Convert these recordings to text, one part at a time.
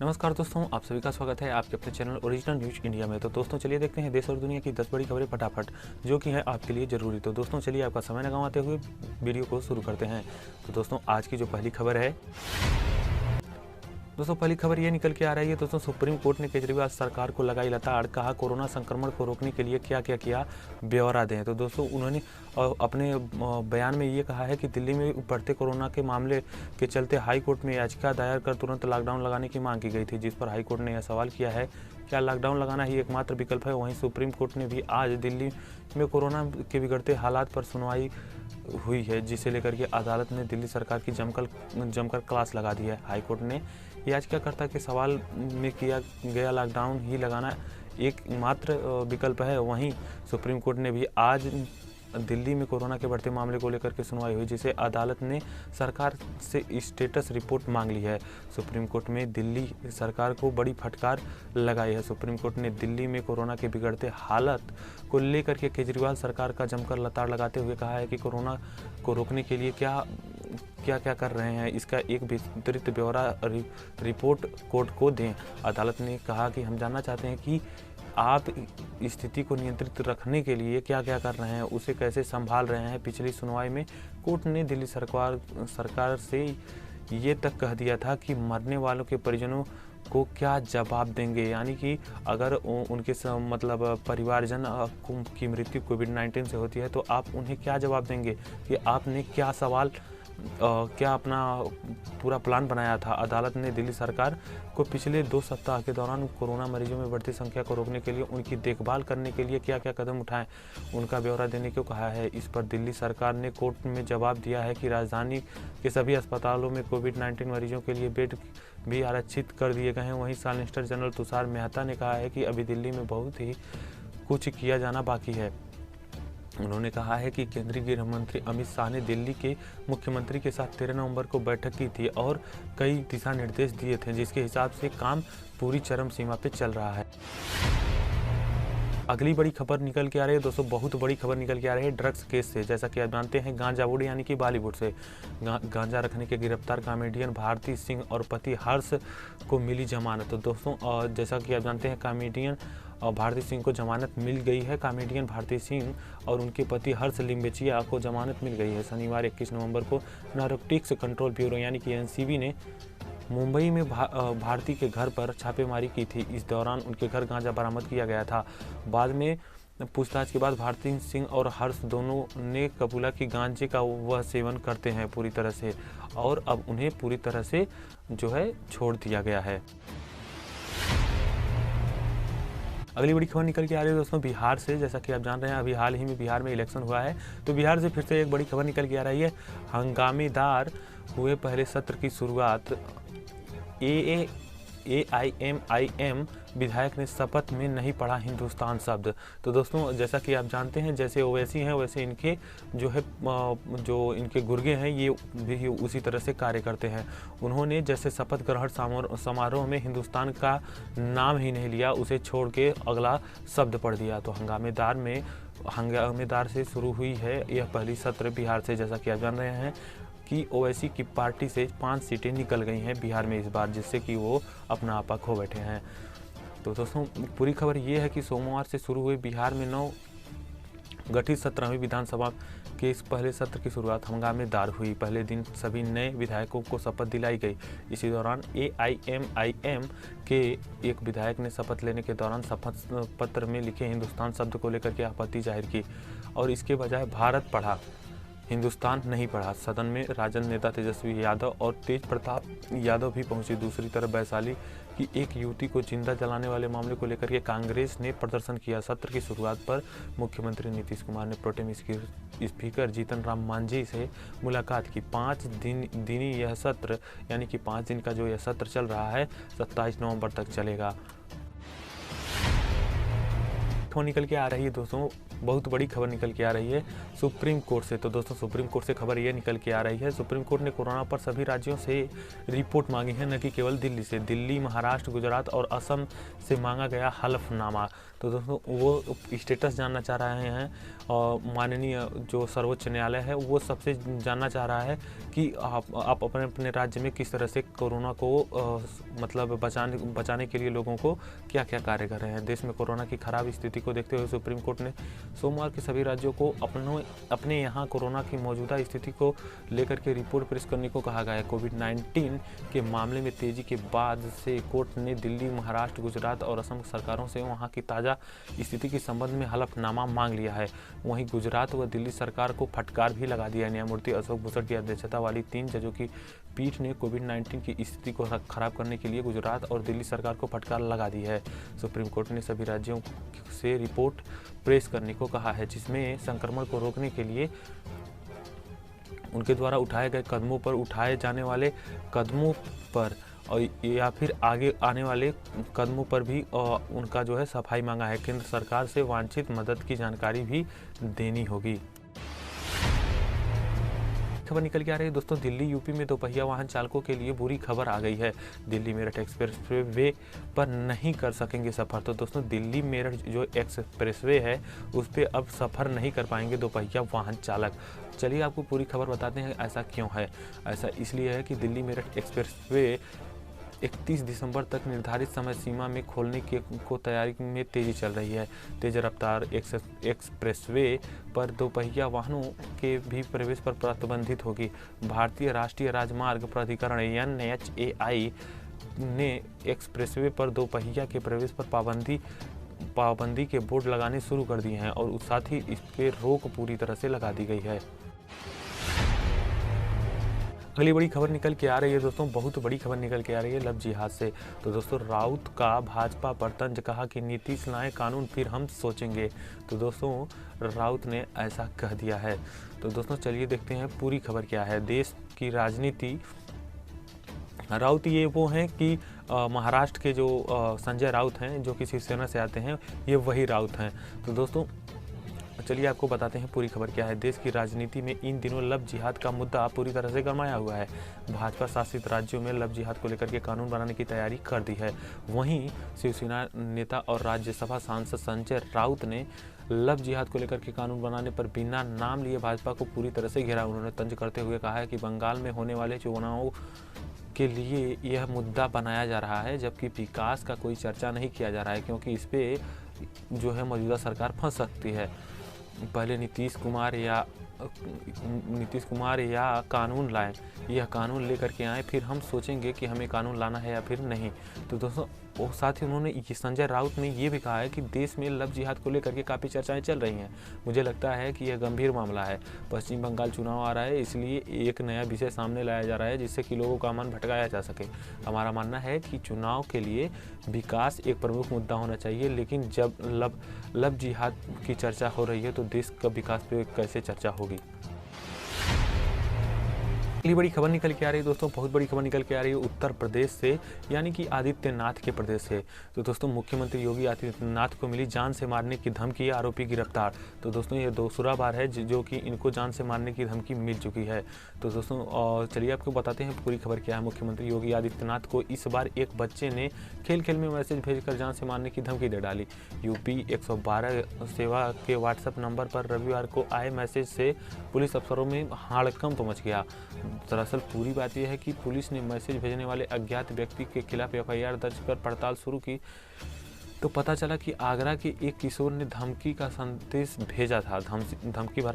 नमस्कार दोस्तों, आप सभी का स्वागत है आपके अपने चैनल ओरिजिनल न्यूज इंडिया में। तो दोस्तों चलिए देखते हैं देश और दुनिया की 10 बड़ी खबरें फटाफट, जो कि है आपके लिए जरूरी। तो दोस्तों चलिए आपका समय न गंवाते हुए वीडियो को शुरू करते हैं। तो दोस्तों आज की जो पहली खबर है, दोस्तों पहली खबर ये निकल के आ रही है। दोस्तों सुप्रीम कोर्ट ने केजरीवाल सरकार को लगाई लताड़, कहा कोरोना संक्रमण को रोकने के लिए क्या क्या किया, ब्यौरा दें। तो दोस्तों उन्होंने अपने बयान में ये कहा है कि दिल्ली में बढ़ते कोरोना के मामले के चलते हाई कोर्ट में याचिका दायर कर तुरंत लॉकडाउन लगाने की मांग की गई थी, जिस पर हाई कोर्ट ने यह सवाल किया है क्या लॉकडाउन लगाना ही एकमात्र विकल्प है। वहीं सुप्रीम कोर्ट ने भी आज दिल्ली में कोरोना के बिगड़ते हालात पर सुनवाई हुई है, जिसे लेकर के अदालत ने दिल्ली सरकार की जमकर क्लास लगा दी है। हाईकोर्ट ने याचिकाकर्ता के सवाल में किया गया लॉकडाउन ही लगाना एकमात्र विकल्प है। वहीं सुप्रीम कोर्ट ने भी आज दिल्ली में कोरोना के बढ़ते मामले को लेकर के सुनवाई हुई, जिसे अदालत ने सरकार से स्टेटस रिपोर्ट मांग ली है। सुप्रीम कोर्ट में दिल्ली सरकार को बड़ी फटकार लगाई है। सुप्रीम कोर्ट ने दिल्ली में कोरोना के बिगड़ते हालत को लेकर के केजरीवाल सरकार का जमकर लताड़ लगाते हुए कहा है कि कोरोना को रोकने के लिए क्या क्या कर रहे हैं, इसका एक विस्तृत ब्यौरा रिपोर्ट कोर्ट को दें। अदालत ने कहा कि हम जानना चाहते हैं कि आप स्थिति को नियंत्रित रखने के लिए क्या क्या कर रहे हैं, उसे कैसे संभाल रहे हैं। पिछली सुनवाई में कोर्ट ने दिल्ली सरकार से ये तक कह दिया था कि मरने वालों के परिजनों को क्या जवाब देंगे, यानी कि अगर उनके परिवारजन की मृत्यु कोविड-19 से होती है तो आप उन्हें क्या जवाब देंगे, कि आपने क्या क्या अपना पूरा प्लान बनाया था। अदालत ने दिल्ली सरकार को पिछले 2 सप्ताह के दौरान कोरोना मरीजों में बढ़ती संख्या को रोकने के लिए उनकी देखभाल करने के लिए क्या क्या कदम उठाएं, उनका ब्यौरा देने को कहा है। इस पर दिल्ली सरकार ने कोर्ट में जवाब दिया है कि राजधानी के सभी अस्पतालों में कोविड-19 मरीजों के लिए बेड भी आरक्षित कर दिए गए हैं। वहीं सॉलिसिटर जनरल तुषार मेहता ने कहा है कि अभी दिल्ली में बहुत ही कुछ किया जाना बाकी है। उन्होंने कहा है कि केंद्रीय गृह मंत्री अमित शाह ने दिल्ली के मुख्यमंत्री के साथ 13 नवंबर को बैठक की थी और कई दिशा निर्देश दिए थे, जिसके हिसाब से काम पूरी चरम सीमा पे चल रहा है। अगली बड़ी खबर निकल के आ रही है दोस्तों, बहुत बड़ी खबर निकल के आ रही है ड्रग्स केस से। जैसा कि आप जानते हैं गांजावुड यानी कि बॉलीवुड से गांजा रखने के गिरफ्तार कॉमेडियन भारती सिंह और पति हर्ष को मिली जमानत। तो दोस्तों जैसा कि आप जानते हैं कॉमेडियन भारती सिंह को जमानत मिल गई है। कॉमेडियन भारती सिंह और उनके पति हर्ष लिंबेचिया को जमानत मिल गई है। शनिवार 21 नवंबर को नारकोटिक्स कंट्रोल ब्यूरो यानी कि एनसीबी ने मुंबई में भारती के घर पर छापेमारी की थी। इस दौरान उनके घर गांजा बरामद किया गया था। बाद में पूछताछ के बाद भारती सिंह और हर्ष दोनों ने कबूला कि गांजे का वह सेवन करते हैं पूरी तरह से, और अब उन्हें पूरी तरह से जो है छोड़ दिया गया है। अगली बड़ी खबर निकल के आ रही है दोस्तों बिहार से। जैसा कि आप जान रहे हैं अभी हाल ही में बिहार में इलेक्शन हुआ है, तो बिहार से फिर से एक बड़ी खबर निकल के आ रही है। हंगामेदार हुए पहले सत्र की शुरुआत। AIMIM विधायक ने शपथ में नहीं पढ़ा हिंदुस्तान शब्द। तो दोस्तों जैसा कि आप जानते हैं जैसे ओवैसी हैं वैसे इनके जो इनके गुर्गे हैं ये भी उसी तरह से कार्य करते हैं। उन्होंने जैसे शपथ ग्रहण समारोह में हिंदुस्तान का नाम ही नहीं लिया, उसे छोड़ के अगला शब्द पढ़ दिया। तो हंगामेदार से शुरू हुई है यह पहली सत्र बिहार से। जैसा कि आप जान रहे हैं कि ओवैसी की पार्टी से 5 सीटें निकल गई हैं बिहार में इस बार, जिससे कि वो अपना आपा खो बैठे हैं। तो दोस्तों पूरी खबर ये है कि सोमवार से शुरू हुए बिहार में 9 गठित 17वीं विधानसभा के इस पहले सत्र की शुरुआत हंगामेदार हुई। पहले दिन सभी नए विधायकों को शपथ दिलाई गई। इसी दौरान AIMIM के एक विधायक ने शपथ लेने के दौरान शपथ पत्र में लिखे हिंदुस्तान शब्द को लेकर के आपत्ति जाहिर की और इसके बजाय भारत पढ़ा, हिंदुस्तान नहीं पढ़ा। सदन में राजद नेता तेजस्वी यादव और तेज प्रताप यादव भी पहुंचे। दूसरी तरफ वैशाली की एक युवती को जिंदा जलाने वाले मामले को लेकर के कांग्रेस ने प्रदर्शन किया। सत्र की शुरुआत पर मुख्यमंत्री नीतीश कुमार ने प्रोटेम स्पीकर जीतन राम मांझी से मुलाकात की। 5 दिनी यह सत्र यानी कि 5 दिन का जो यह सत्र चल रहा है 27 नवंबर तक चलेगा। निकल के आ रही है दोस्तों बहुत बड़ी खबर निकल के आ रही है सुप्रीम कोर्ट से। तो दोस्तों सुप्रीम कोर्ट से खबर ये निकल के आ रही है, सुप्रीम कोर्ट ने कोरोना पर सभी राज्यों से रिपोर्ट मांगी है, न कि केवल दिल्ली से। दिल्ली, महाराष्ट्र, गुजरात और असम से मांगा गया हलफनामा। तो दोस्तों वो स्टेटस जानना चाह रहे हैं और माननीय जो सर्वोच्च न्यायालय है वो सबसे जानना चाह रहा है कि आप अपने अपने राज्य में किस तरह से कोरोना को मतलब बचाने के लिए लोगों को क्या क्या कार्य कर रहे हैं। देश में कोरोना की खराब स्थिति को देखते हुए सुप्रीम कोर्ट ने सोमवार के सभी राज्यों को अपने यहाँ कोरोना की मौजूदा स्थिति को लेकर के रिपोर्ट पेश करने को कहा गया है। कोविड-19 के मामले में तेजी के बाद से कोर्ट ने दिल्ली, महाराष्ट्र, गुजरात और असम सरकारों से वहाँ की ताज़ा स्थिति के संबंध में हलफनामा मांग लिया है। वहीं गुजरात व दिल्ली सरकार को फटकार भी लगा दिया है। न्यायमूर्ति अशोक भूषण की अध्यक्षता वाली 3 जजों की पीठ ने कोविड-19 की स्थिति को खराब करने के लिए गुजरात और दिल्ली सरकार को फटकार लगा दी है। सुप्रीम कोर्ट ने सभी राज्यों से रिपोर्ट पेश करने को कहा है, जिसमें संक्रमण को रोकने के लिए उनके द्वारा उठाए गए कदमों पर, उठाए जाने वाले कदमों पर और या फिर आगे आने वाले कदमों पर भी उनका जो है सफाई मांगा है। केंद्र सरकार से वांछित मदद की जानकारी भी देनी होगी। खबर निकल के आ रही है दोस्तों, दिल्ली यूपी में दोपहिया वाहन चालकों के लिए बुरी खबर आ गई है। दिल्ली मेरठ एक्सप्रेसवे पर नहीं कर सकेंगे सफ़र। तो दोस्तों दिल्ली मेरठ जो एक्सप्रेसवे है उस पर अब सफ़र नहीं कर पाएंगे दोपहिया वाहन चालक। चलिए आपको पूरी खबर बताते हैं ऐसा क्यों है। ऐसा इसलिए है कि दिल्ली मेरठ एक्सप्रेसवे 31 दिसंबर तक निर्धारित समय सीमा में खोलने को तैयारी में तेज़ी चल रही है। तेज रफ्तार एक्सप्रेसवे पर दोपहिया वाहनों के भी प्रवेश पर प्रतिबंधित होगी। भारतीय राष्ट्रीय राजमार्ग प्राधिकरण NHAI ने एक्सप्रेसवे पर दोपहिया के प्रवेश पर पाबंदी के बोर्ड लगाने शुरू कर दिए हैं और साथ ही इस पर रोक पूरी तरह से लगा दी गई है। अगली बड़ी खबर निकल के आ रही है दोस्तों, बहुत बड़ी खबर निकल के आ रही है लव जिहाद से। तो दोस्तों राउत का भाजपा पर तंज, कहा कि नीतीश लाए कानून फिर हम सोचेंगे। तो दोस्तों राउत ने ऐसा कह दिया है। तो दोस्तों चलिए देखते हैं पूरी खबर क्या है। देश की राजनीति, राउत ये वो हैं कि महाराष्ट्र के जो संजय राउत हैं जो कि शिवसेना से आते हैं, ये वही राउत हैं। तो दोस्तों चलिए आपको बताते हैं पूरी खबर क्या है। देश की राजनीति में इन दिनों लव जिहाद का मुद्दा पूरी तरह से गरमाया हुआ है। भाजपा शासित राज्यों में लव जिहाद को लेकर के कानून बनाने की तैयारी कर दी है। वहीं शिवसेना नेता और राज्यसभा सांसद संजय राउत ने लव जिहाद को लेकर के कानून बनाने पर बिना नाम लिए भाजपा को पूरी तरह से घेरा। उन्होंने तंज करते हुए कहा है कि बंगाल में होने वाले चुनावों के लिए यह मुद्दा बनाया जा रहा है, जबकि विकास का कोई चर्चा नहीं किया जा रहा है, क्योंकि इस पे जो है मौजूदा सरकार फंस सकती है। पहले नीतीश कुमार या कानून लाएं, यह कानून लेकर के आए, फिर हम सोचेंगे कि हमें कानून लाना है या फिर नहीं। तो दोस्तों और साथ ही उन्होंने संजय राउत ने ये भी कहा है कि देश में लव जिहाद को लेकर के काफ़ी चर्चाएं चल रही हैं। मुझे लगता है कि यह गंभीर मामला है। पश्चिम बंगाल चुनाव आ रहा है, इसलिए एक नया विषय सामने लाया जा रहा है जिससे कि लोगों का मन भटकाया जा सके। हमारा मानना है कि चुनाव के लिए विकास एक प्रमुख मुद्दा होना चाहिए, लेकिन जब लव जिहाद की चर्चा हो रही है तो देश का विकास पे कैसे चर्चा होगी। अगली बड़ी खबर निकल के आ रही है दोस्तों, बहुत बड़ी खबर निकल के आ रही है उत्तर प्रदेश से, यानी कि आदित्यनाथ के प्रदेश से। तो दोस्तों मुख्यमंत्री योगी आदित्यनाथ को मिली जान से मारने की धमकी, आरोपी गिरफ्तार। तो दोस्तों ये दूसरा बार है जो कि इनको जान से मारने की धमकी मिल चुकी है। तो दोस्तों चलिए आपको बताते हैं पूरी खबर क्या है। मुख्यमंत्री योगी आदित्यनाथ को इस बार एक बच्चे ने खेल में मैसेज भेजकर जान से मारने की धमकी दे डाली। यूपी 112 सेवा के व्हाट्सएप नंबर पर रविवार को आए मैसेज से पुलिस अफसरों में हड़कंप मच गया। दरअसल पूरी बात यह है कि पुलिस ने मैसेज भेजने वाले अज्ञात व्यक्ति के खिलाफ FIR दर्ज कर पड़ताल शुरू की तो पता चला कि आगरा के एक किशोर ने धमकी भरा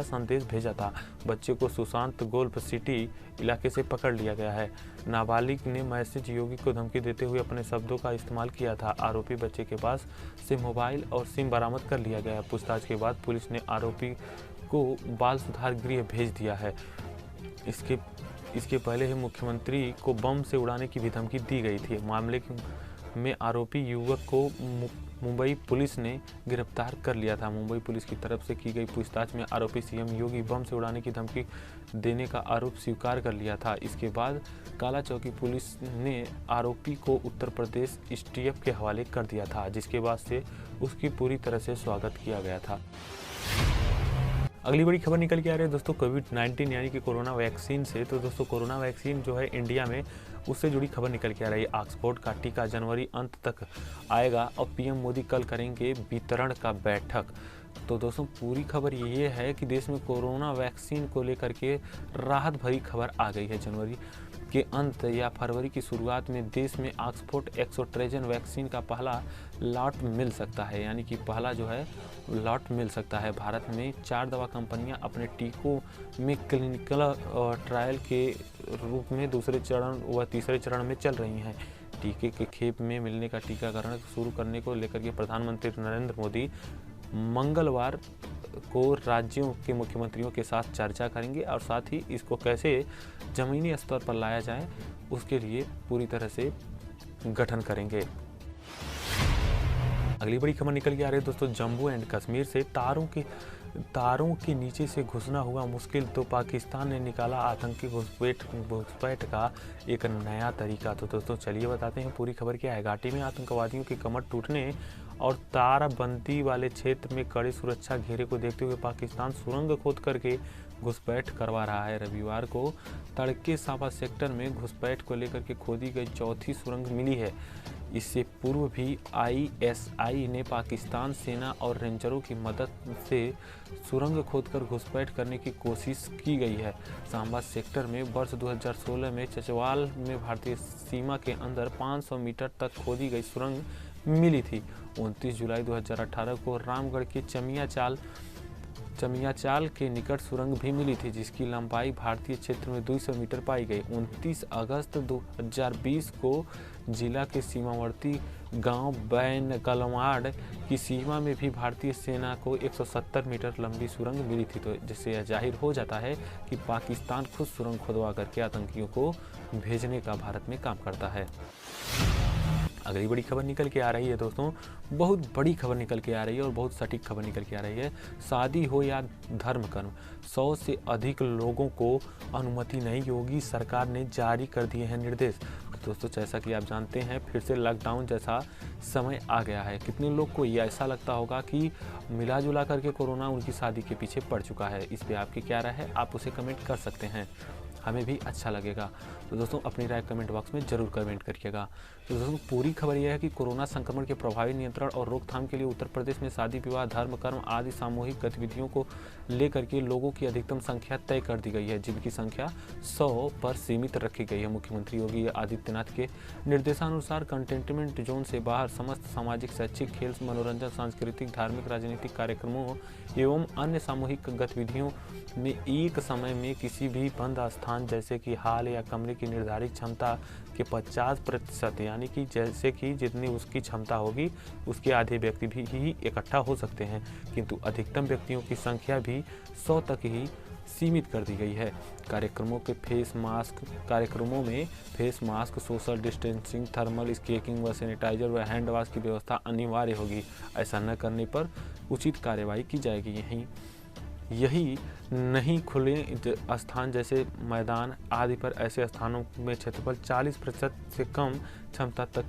संदेश भेजा था। बच्चे को सुशांत गोल्फ सिटी इलाके से पकड़ लिया गया है। नाबालिग ने मैसेज योगी को धमकी देते हुए अपने शब्दों का इस्तेमाल किया था। आरोपी बच्चे के पास से मोबाइल और सिम बरामद कर लिया गया। पूछताछ के बाद पुलिस ने आरोपी को बाल सुधार गृह भेज दिया है। इसके पहले ही मुख्यमंत्री को बम से उड़ाने की भी धमकी दी गई थी। मामले में आरोपी युवक को मुंबई पुलिस ने गिरफ्तार कर लिया था। मुंबई पुलिस की तरफ से की गई पूछताछ में आरोपी CM योगी बम से उड़ाने की धमकी देने का आरोप स्वीकार कर लिया था। इसके बाद काला चौकी पुलिस ने आरोपी को उत्तर प्रदेश STF के हवाले कर दिया था, जिसके बाद से उसकी पूरी तरह से स्वागत किया गया था। अगली बड़ी खबर निकल के आ रही है दोस्तों कोविड-19 यानी कि कोरोना वैक्सीन से। तो दोस्तों कोरोना वैक्सीन जो है इंडिया में, उससे जुड़ी खबर निकल के आ रही है। ऑक्सफोर्ड का टीका जनवरी अंत तक आएगा और पीएम मोदी कल करेंगे वितरण का बैठक। तो दोस्तों पूरी खबर ये है कि देश में कोरोना वैक्सीन को लेकर के राहत भरी खबर आ गई है। जनवरी के अंत या फरवरी की शुरुआत में देश में ऑक्सफोर्ड एक्सोट्रेजन वैक्सीन का पहला लॉट मिल सकता है, यानी कि पहला जो है लॉट मिल सकता है। भारत में 4 दवा कंपनियां अपने टीकों में क्लिनिकल ट्रायल के रूप में दूसरे चरण व तीसरे चरण में चल रही हैं। टीके के खेप में मिलने का टीकाकरण शुरू करने को लेकर के प्रधानमंत्री नरेंद्र मोदी मंगलवार को राज्यों के मुख्यमंत्रियों के साथ चर्चा करेंगे और साथ ही इसको कैसे ज़मीनी स्तर पर लाया जाए उसके लिए पूरी तरह से गठन करेंगे। अगली बड़ी खबर निकल के आ रही है दोस्तों जम्मू एंड कश्मीर से। तारों के नीचे से घुसना हुआ मुश्किल, तो पाकिस्तान ने निकाला आतंकी घुसपैठ का एक नया तरीका। तो दोस्तों चलिए बताते हैं पूरी खबर क्या है। घाटी में आतंकवादियों की कमर टूटने और तारबंदी वाले क्षेत्र में कड़ी सुरक्षा घेरे को देखते हुए पाकिस्तान सुरंग खोद करके घुसपैठ करवा रहा है। रविवार को तड़के साबा सेक्टर में घुसपैठ को लेकर के खोदी गई चौथी सुरंग मिली है। इससे पूर्व भी आईएसआई ने पाकिस्तान सेना और रेंजरों की मदद से सुरंग खोदकर घुसपैठ करने की कोशिश की गई है। सांबा सेक्टर में वर्ष 2016 में चचवाल में भारतीय सीमा के अंदर 500 मीटर तक खोदी गई सुरंग मिली थी। 29 जुलाई 2018 को रामगढ़ के चमियाचाल के निकट सुरंग भी मिली थी, जिसकी लंबाई भारतीय क्षेत्र में 200 मीटर पाई गई। 29 अगस्त 2020 को जिला के सीमावर्ती गांव बैन-गलवाड़ की सीमा में भी भारतीय सेना को 170 मीटर लंबी सुरंग मिली थी। तो जिससे यह जाहिर हो जाता है कि पाकिस्तान खुद सुरंग खुदवा करके आतंकियों को भेजने का भारत में काम करता है। अगली बड़ी खबर निकल के आ रही है दोस्तों, बहुत बड़ी खबर निकल के आ रही है और बहुत सटीक खबर निकल के आ रही है। शादी हो या धर्म कर्म, 100 से अधिक लोगों को अनुमति नहीं होगी, सरकार ने जारी कर दिए हैं निर्देश। तो दोस्तों जैसा कि आप जानते हैं फिर से लॉकडाउन जैसा समय आ गया है। कितने लोग को ये ऐसा लगता होगा कि मिला जुला करके कोरोना उनकी शादी के पीछे पड़ चुका है। इस पर आपकी क्या राय है, आप उसे कमेंट कर सकते हैं, हमें भी अच्छा लगेगा। तो दोस्तों अपनी राय कमेंट बॉक्स में ज़रूर कमेंट करिएगा। तो दोस्तों पूरी खबर यह है कि कोरोना संक्रमण के प्रभावी नियंत्रण और रोकथाम के लिए उत्तर प्रदेश में शादी विवाह, धर्म कर्म आदि सामूहिक गतिविधियों को लेकर के लोगों की अधिकतम संख्या तय कर दी गई है, जिनकी संख्या 100 पर सीमित रखी गई है। मुख्यमंत्री योगी आदित्यनाथ के निर्देशानुसार कंटेनमेंट जोन से बाहर समस्त सामाजिक, शैक्षिक, खेल, मनोरंजन, सांस्कृतिक, धार्मिक, राजनीतिक कार्यक्रमों एवं अन्य सामूहिक गतिविधियों में एक समय में किसी भी बंद स्थान जैसे कि हॉल या कमरे की निर्धारित क्षमता के 50% यानी कि जैसे कि जितनी उसकी क्षमता होगी उसके आधे व्यक्ति भी ही इकट्ठा हो सकते हैं, किंतु अधिकतम व्यक्तियों की संख्या भी 100 तक ही सीमित कर दी गई है। कार्यक्रमों में face mask, social distancing, thermal scanning व सैनिटाइजर व हैंड वॉश की व्यवस्था अनिवार्य होगी। ऐसा न करने पर उचित कार्रवाई की जाएगी। यही नहीं खुले स्थान जैसे मैदान आदि पर ऐसे स्थानों में क्षेत्रफल 40% से कम क्षमता तक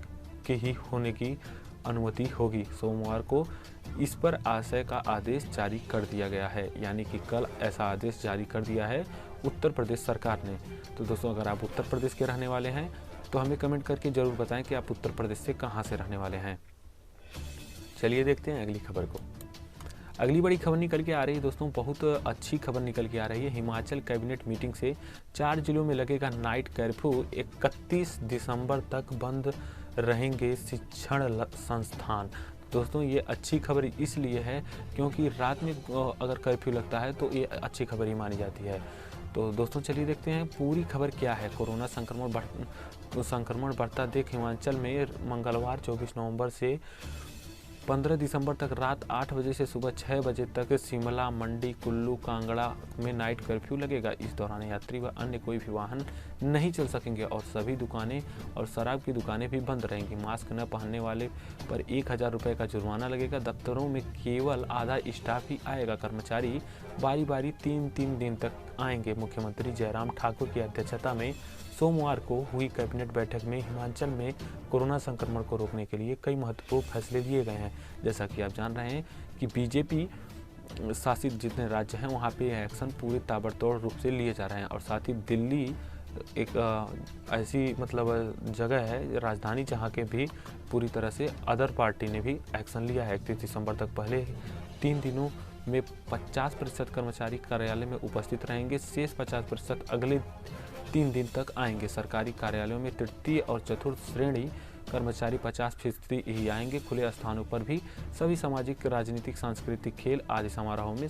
के ही होने की अनुमति होगी। सोमवार को इस पर आशय का आदेश जारी कर दिया गया है, यानी कि कल ऐसा आदेश जारी कर दिया है उत्तर प्रदेश सरकार ने। तो दोस्तों अगर आप उत्तर प्रदेश के रहने वाले हैं तो हमें कमेंट करके ज़रूर बताएं कि आप उत्तर प्रदेश से कहां से रहने वाले हैं। चलिए देखते हैं अगली खबर को। अगली बड़ी खबर निकल के आ रही है दोस्तों, बहुत अच्छी खबर निकल के आ रही है। हिमाचल कैबिनेट मीटिंग से 4 जिलों में लगेगा नाइट कर्फ्यू। 31 दिसंबर तक बंद रहेंगे शिक्षण संस्थान। दोस्तों ये अच्छी खबर इसलिए है क्योंकि रात में अगर कर्फ्यू लगता है तो ये अच्छी खबर ही मानी जाती है। तो दोस्तों चलिए देखते हैं पूरी खबर क्या है। कोरोना संक्रमण बढ़ता देख हिमाचल में मंगलवार 24 नवंबर से 15 दिसंबर तक रात 8 बजे से सुबह 6 बजे तक शिमला, मंडी, कुल्लू, कांगड़ा में नाइट कर्फ्यू लगेगा। इस दौरान यात्री व अन्य कोई भी वाहन नहीं चल सकेंगे और सभी दुकानें और शराब की दुकानें भी बंद रहेंगी। मास्क न पहनने वाले पर 1000 रुपये का जुर्माना लगेगा। दफ्तरों में केवल आधा स्टाफ ही आएगा। कर्मचारी बारी बारी 3-3 दिन तक आएंगे। मुख्यमंत्री जयराम ठाकुर की अध्यक्षता में सोमवार को हुई कैबिनेट बैठक में हिमाचल में कोरोना संक्रमण को रोकने के लिए कई महत्वपूर्ण फैसले लिए गए हैं। जैसा कि आप जान रहे हैं कि बीजेपी शासित जितने राज्य हैं वहाँ पे ये एक्शन पूरे ताबड़तोड़ रूप से लिए जा रहे हैं। और साथ ही दिल्ली एक ऐसी मतलब जगह है, राजधानी, जहाँ के भी पूरी तरह से अदर पार्टी ने भी एक्शन लिया है। 31 दिसंबर तक पहले 3 दिनों में 50% कर्मचारी कार्यालय में उपस्थित रहेंगे। शेष 50% अगले 3 दिन तक आएंगे। सरकारी कार्यालयों में तृतीय और चतुर्थ श्रेणी कर्मचारी 50% ही आएंगे। खुले स्थानों पर भी सभी सामाजिक, राजनीतिक, सांस्कृतिक, खेल आदि समारोहों में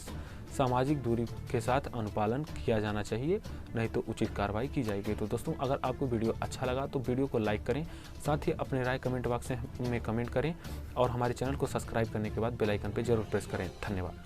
सामाजिक दूरी के साथ अनुपालन किया जाना चाहिए, नहीं तो उचित कार्रवाई की जाएगी। तो दोस्तों, अगर आपको वीडियो अच्छा लगा तो वीडियो को लाइक करें, साथ ही अपने राय कमेंट बॉक्स में कमेंट करें और हमारे चैनल को सब्सक्राइब करने के बाद बेल आइकन पर जरूर प्रेस करें। धन्यवाद।